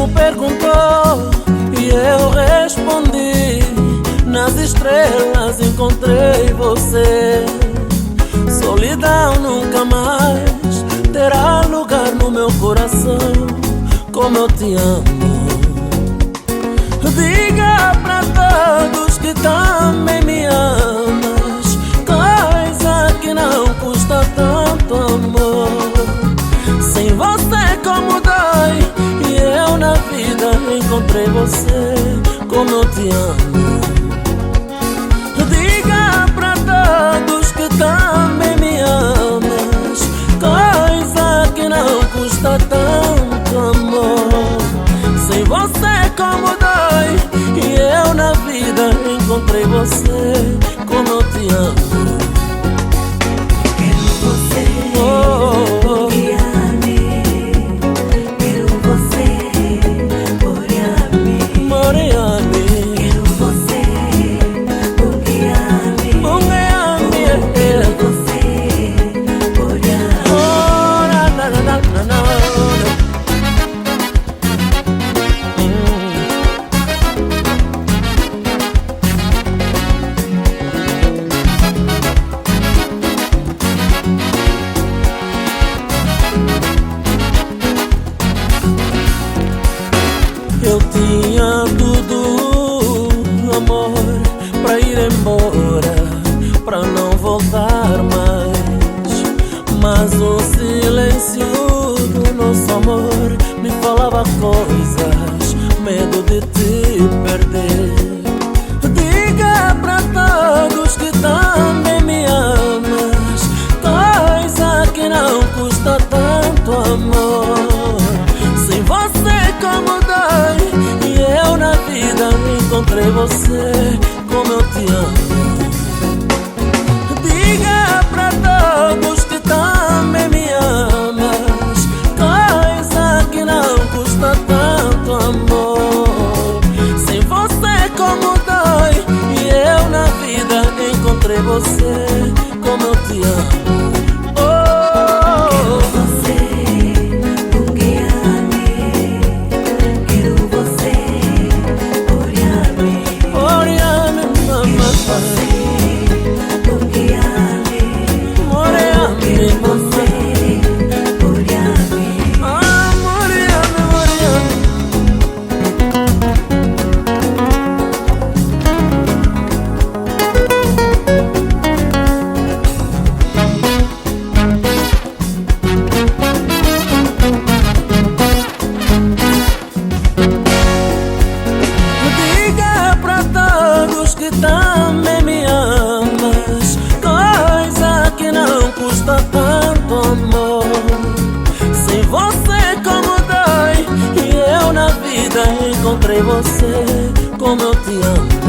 destino perguntou e eu respondi: nas estrelas encontrei você. Solidão nunca mais terá lugar no meu coração. Como eu te amo. Diga pra todos que também me amas, coisa que não custa tanto amor. Sem você como dói, e eu na vida encontrei você. Como eu te amo. Diga pra todos que também me amas, coisa que não custa tanto amor. Sem você como dói, e eu na vida encontrei você. Como eu te amo. Quero você, me ame. Quero você, ame. Moreame. Quero você, me ame. Moreame. Quero você, ame. Oh, na na na na na na. Eu tinha tudo, amor, pra ir embora, pra não voltar mais. Mas o silêncio do nosso amor me falava coisas, medo de te perder. Diga pra todos que também me amas, coisa que não custa tanto amor. Sem você como dói, e eu na vida encontrei você. Como eu te amo. Diga pra todos que também me amas, coisa que não custa tanto amor. Sem você como dói, e eu na vida encontrei você. Como eu te amo. Que também me amas, coisa que não custa tanto amor. Sem você como dói, e eu na vida encontrei você. Como eu te amo.